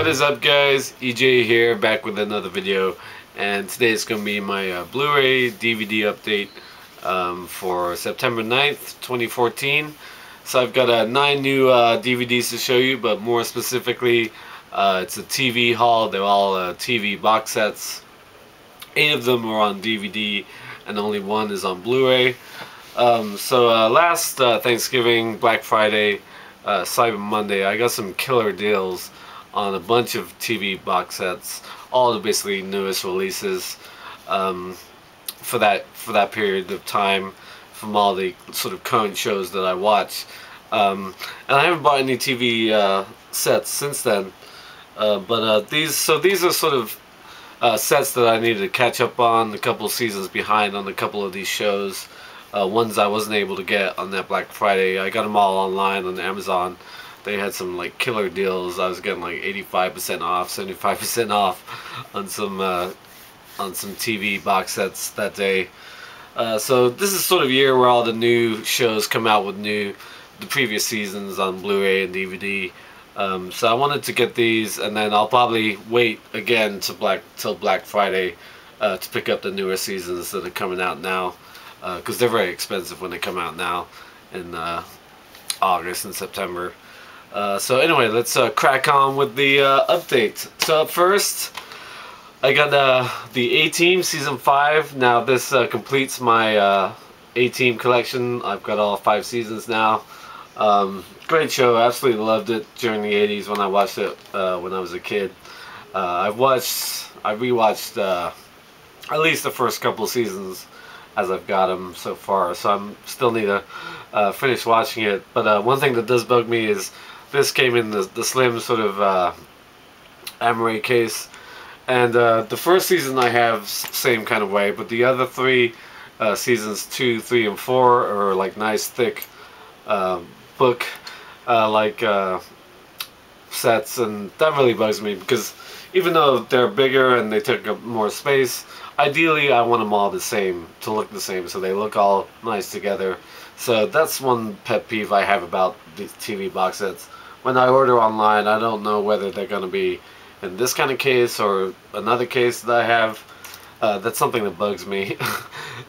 What is up, guys? EJ here, back with another video, and today is going to be my Blu-ray DVD update for September 9th, 2014. So I've got 9 new DVDs to show you, but more specifically, it's a TV haul. They're all TV box sets. 8 of them are on DVD, and only 1 is on Blu-ray. Last Thanksgiving, Black Friday, Cyber Monday, I got some killer deals on a bunch of TV box sets, all the basically newest releases for that period of time from all the sort of current shows that I watch. And I haven't bought any TV sets since then, but these are sort of sets that I needed to catch up on, a couple seasons behind on a couple of these shows. Ones I wasn't able to get on that Black Friday. I got them all online on Amazon. They had some like killer deals. I was getting like 85% off, 75% off on some TV box sets that day. So this is sort of a year where all the new shows come out with the previous seasons on Blu-ray and DVD. So I wanted to get these, and then I'll probably wait again till Black Friday to pick up the newer seasons that are coming out now. Because they're very expensive when they come out now in August and September. So anyway, let's crack on with the update. So up first, I got the ATeam Season 5. Now this completes my ATeam collection. I've got all 5 seasons now. Great show. Absolutely loved it during the 80s when I watched it when I was a kid. I rewatched at least the first couple seasons as I've got them so far, so I'm still need to finish watching it. But one thing that does bug me is this came in the slim sort of Amaray case, and the first season I have same kind of way, but the other 3 seasons 2, 3, and 4 are like nice thick book sets, and that really bugs me because even though they're bigger and they take up more space, ideally I want them all the same, to look the same, so they look all nice together. So that's one pet peeve I have about these TV box sets. When I order online, I don't know whether they're going to be in this kind of case or another case that I have. That's something that bugs me.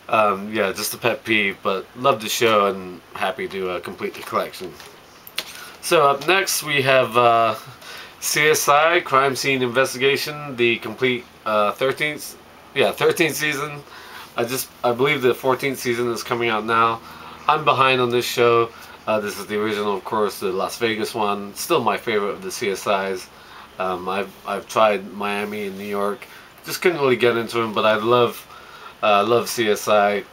Yeah, just a pet peeve, but love the show and happy to complete the collection. So up next we have CSI, Crime Scene Investigation, the complete 13th season. I believe the 14th season is coming out now. I'm behind on this show. This is the original, of course, the Las Vegas one. Still my favorite of the CSIs. I've tried Miami and New York. Just couldn't really get into them, but I love CSI.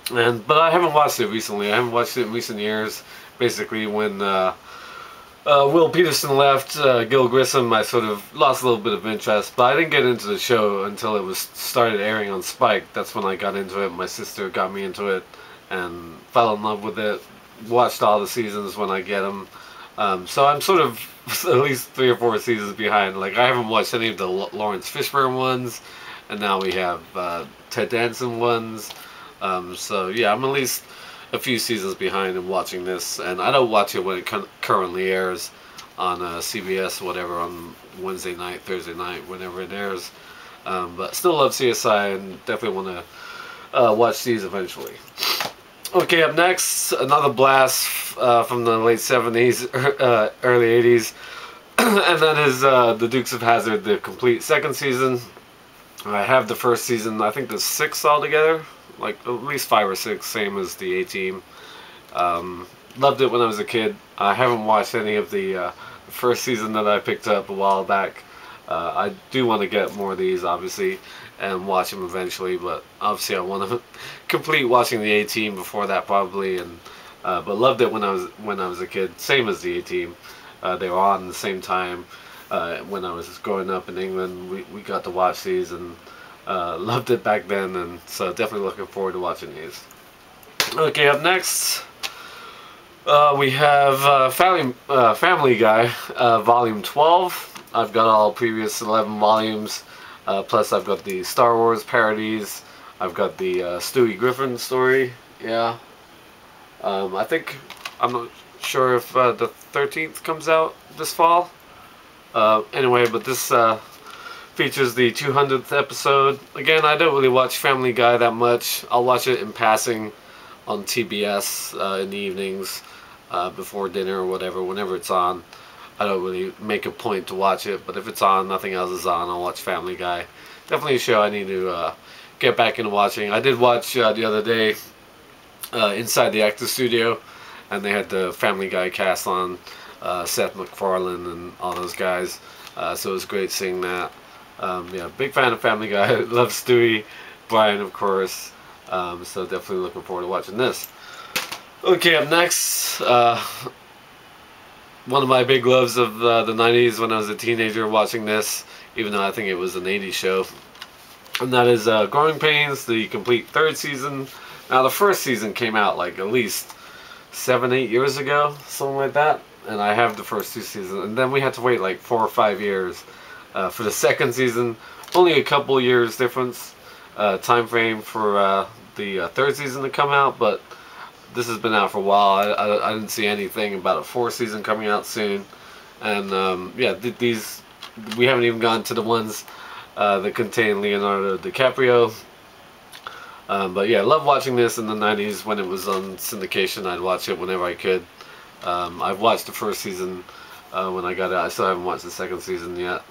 But I haven't watched it recently. I haven't watched it in recent years. Basically, when Will Peterson left, Gil Grissom, I sort of lost a little bit of interest, but I didn't get into the show until it was started airing on Spike. That's when I got into it. My sister got me into it and fell in love with it. Watched all the seasons when I get them. So I'm sort of at least 3 or 4 seasons behind. Like, I haven't watched any of the Lawrence Fishburne ones, and now we have Ted Danson ones. So yeah, I'm at least a few seasons behind in watching this, and I don't watch it when it currently airs on CBS, whatever, on Wednesday night, Thursday night, whenever it airs. But still love CSI and definitely want to watch these eventually. Okay, up next, another blast from the late 70s, early 80s, and that is the Dukes of Hazzard, the complete 2nd season. I have the 1st season. I think there's 6 altogether. Like at least 5 or 6, same as the ATeam. Loved it when I was a kid. I haven't watched any of the 1st season that I picked up a while back. I do want to get more of these, obviously, and watch them eventually. But obviously, I want to complete watching the ATeam before that, probably. But loved it when I was a kid. Same as the ATeam. They were on at the same time when I was growing up in England. We got to watch these and. Loved it back then, and so definitely looking forward to watching these. Okay, up next we have Family Guy, Volume 12. I've got all previous 11 volumes, plus I've got the Star Wars parodies. I've got the Stewie Griffin story. Yeah, I'm not sure if the 13th comes out this fall. Anyway, but this features the 200th episode. Again, I don't really watch Family Guy that much. I'll watch it in passing on TBS in the evenings before dinner or whatever, whenever it's on. I don't really make a point to watch it, but if it's on, nothing else is on, I'll watch Family Guy. Definitely a show I need to get back into watching. I did watch the other day Inside the Actors Studio, and they had the Family Guy cast on, Seth MacFarlane and all those guys, so it was great seeing that. Yeah, big fan of Family Guy. Love Stewie, Brian of course, so definitely looking forward to watching this. Okay, up next, one of my big loves of the 90s when I was a teenager watching this, even though I think it was an 80s show. And that is Growing Pains, the complete 3rd season. Now the 1st season came out like at least 7-8 years ago, something like that. And I have the first 2 seasons. And then we had to wait like 4 or 5 years for the 2nd season. Only a couple years difference time frame for the 3rd season to come out, but this has been out for a while. I didn't see anything about a 4th season coming out soon. And yeah, these, we haven't even gone to the ones that contain Leonardo DiCaprio. But yeah, I love watching this in the 90s when it was on syndication. I'd watch it whenever I could. I've watched the 1st season when I got it. I still haven't watched the 2nd season yet.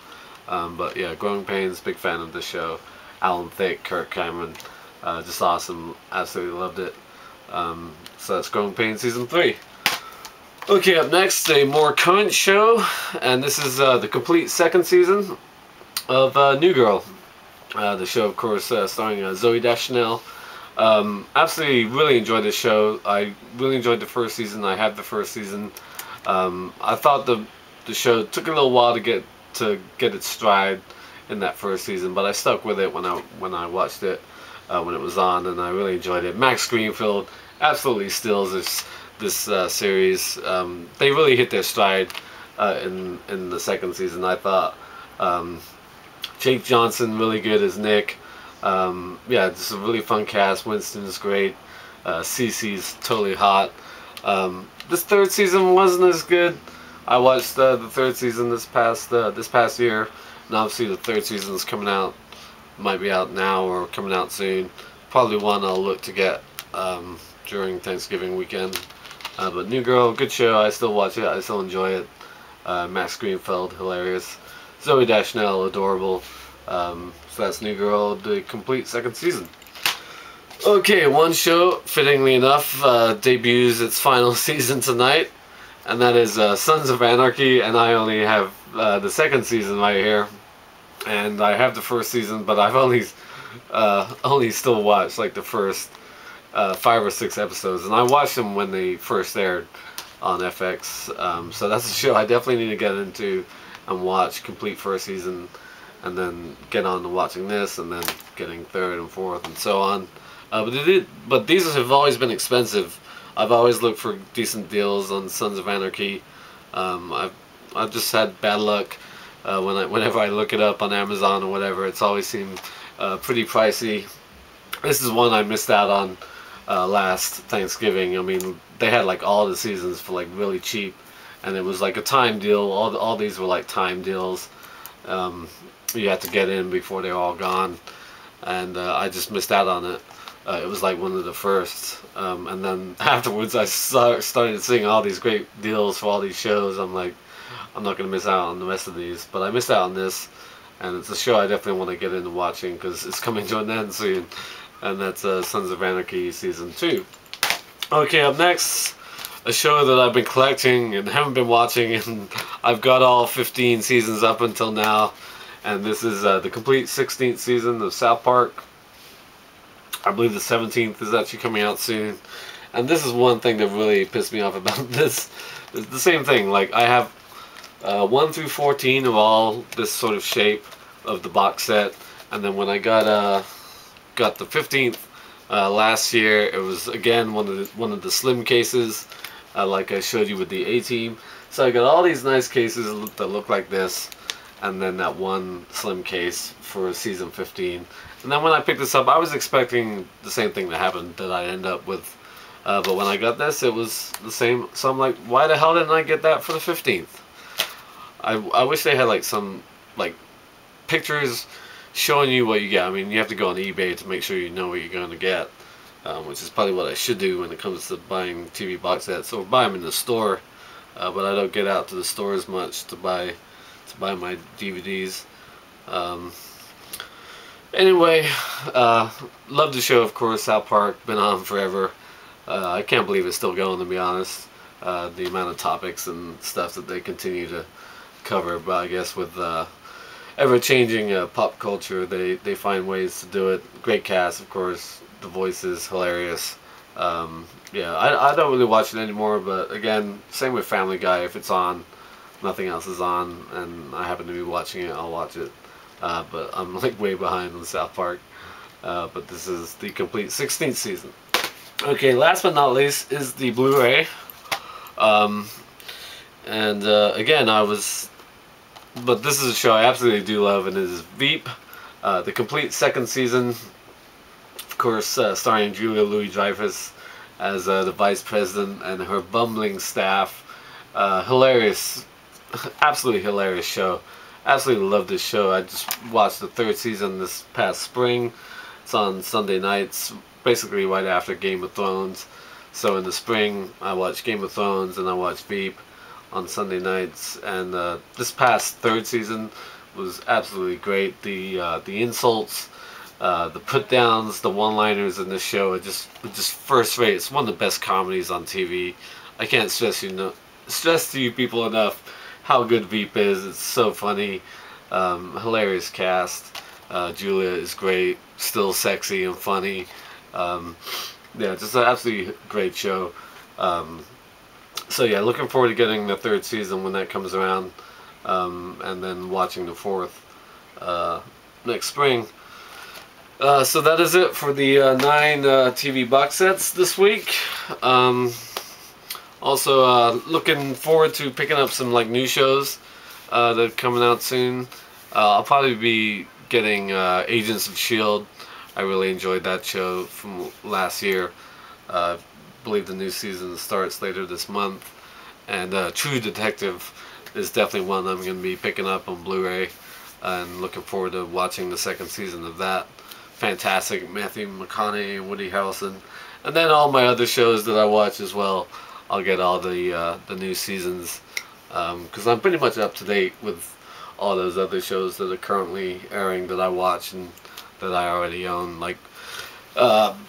But yeah, Growing Pains, big fan of the show. Alan Thicke, Kirk Cameron, just awesome. Absolutely loved it. So that's Growing Pains Season 3. Okay, up next, a more current show, and this is the complete 2nd season of New Girl. The show, of course, starring Zoe Deschanel. Absolutely really enjoyed this show. I really enjoyed the 1st season. I had the 1st season. I thought the show took a little while to get its stride in that 1st season, but I stuck with it when I watched it when it was on, and I really enjoyed it. Max Greenfield absolutely steals this series. They really hit their stride in the 2nd season, I thought. Jake Johnson really good as Nick. Yeah, just a really fun cast. Winston's great. Cece's totally hot. This 3rd season wasn't as good. I watched the 3rd season this past year, and obviously the 3rd season is coming out. Might be out now or coming out soon. Probably one I'll look to get during Thanksgiving weekend. But New Girl, good show. I still watch it. I still enjoy it. Max Greenfield, hilarious. Zoe Deschanel, adorable. So that's New Girl, the complete 2nd season. Okay, one show, fittingly enough, debuts its final season tonight, and that is Sons of Anarchy, and I only have the 2nd season right here. And I have the 1st season, but I've only still watched like the first 5 or 6 episodes, and I watched them when they first aired on FX. So that's a show I definitely need to get into and watch complete 1st season, and then get on to watching this, and then getting 3rd and 4th and so on. But these have always been expensive. I've always looked for decent deals on Sons of Anarchy. I've just had bad luck. Whenever I look it up on Amazon or whatever, it's always seemed pretty pricey. This is one I missed out on last Thanksgiving. I mean, they had like all the seasons for like really cheap, and it was like a time deal. All these were like time deals. You had to get in before they were all gone, and I just missed out on it. It was like one of the first, and then afterwards I started seeing all these great deals for all these shows. I'm like, I'm not going to miss out on the rest of these, but I missed out on this, and it's a show I definitely want to get into watching because it's coming to an end soon, and that's Sons of Anarchy Season 2. Okay, up next, a show that I've been collecting and haven't been watching, and I've got all 15 seasons up until now, and this is the complete 16th season of South Park. I believe the 17th is actually coming out soon, and this is one thing that really pissed me off about this. It's the same thing, like I have 1 through 14 of all this sort of shape of the box set, and then when I got the 15th last year, it was again one of the slim cases, like I showed you with the ATeam. So I got all these nice cases that look like this, and then that one slim case for season 15. And then when I picked this up, I was expecting the same thing to happen that I end up with, but when I got this, it was the same. So I'm like, why the hell didn't I get that for the 15th? I wish they had like some like pictures showing you what you get. I mean, you have to go on eBay to make sure you know what you're going to get, which is probably what I should do when it comes to buying TV box sets, or buy them in the store. But I don't get out to the stores much to buy my DVDs. Anyway, love the show, of course. South Park, been on forever. I can't believe it's still going, to be honest. The amount of topics and stuff that they continue to cover, but I guess with ever-changing pop culture, they find ways to do it. Great cast, of course. The voices, hilarious. Yeah, I don't really watch it anymore, but again, same with Family Guy. If it's on, nothing else is on, and I happen to be watching it, I'll watch it. But I'm like way behind on South Park. But this is the complete 16th season. Okay, last but not least is the Blu-ray. Again, but this is a show I absolutely do love, and it is Veep, the complete second season. Of course, starring Julia Louis-Dreyfus as the vice president and her bumbling staff. Hilarious, absolutely hilarious show. Absolutely love this show. I just watched the third season this past spring. It's on Sunday nights, basically right after Game of Thrones. So in the spring, I watched Game of Thrones and I watched Veep on Sunday nights. And this past third season was absolutely great. The insults, the put downs, the one-liners in this show are just first rate. It's one of the best comedies on TV. I can't stress to you people enough how good Veep is. It's so funny. Hilarious cast. Julia is great, still sexy and funny. Yeah, just an absolutely great show. So yeah, looking forward to getting the third season when that comes around, and then watching the fourth next spring. So that is it for the 9 TV box sets this week. Also, looking forward to picking up some like new shows that are coming out soon. I'll probably be getting Agents of S.H.I.E.L.D. I really enjoyed that show from last year. I believe the new season starts later this month. And True Detective is definitely one I'm going to be picking up on Blu-ray, and looking forward to watching the second season of that. Fantastic, Matthew McConaughey and Woody Harrelson. And then all my other shows that I watch as well, I'll get all the new seasons, because I'm pretty much up to date with all those other shows that are currently airing that I watch and that I already own, like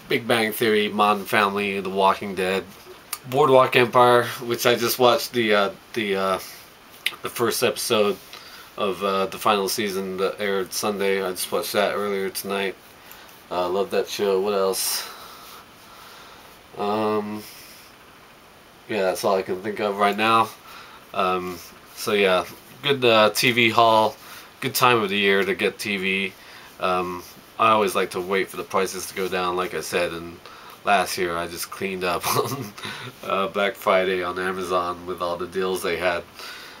Big Bang Theory, Modern Family, The Walking Dead, Boardwalk Empire, which I just watched the first episode of the final season that aired Sunday. I just watched that earlier tonight. Love that show. What else? Yeah, that's all I can think of right now. So yeah, good TV haul. Good time of the year to get TV. I always like to wait for the prices to go down, like I said, and last year I just cleaned up on Black Friday on Amazon with all the deals they had.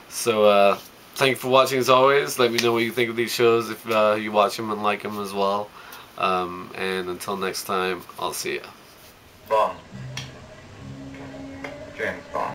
So thank you for watching as always. Let me know what you think of these shows if you watch them and like them as well. And until next time, I'll see ya. Bond. James Bond.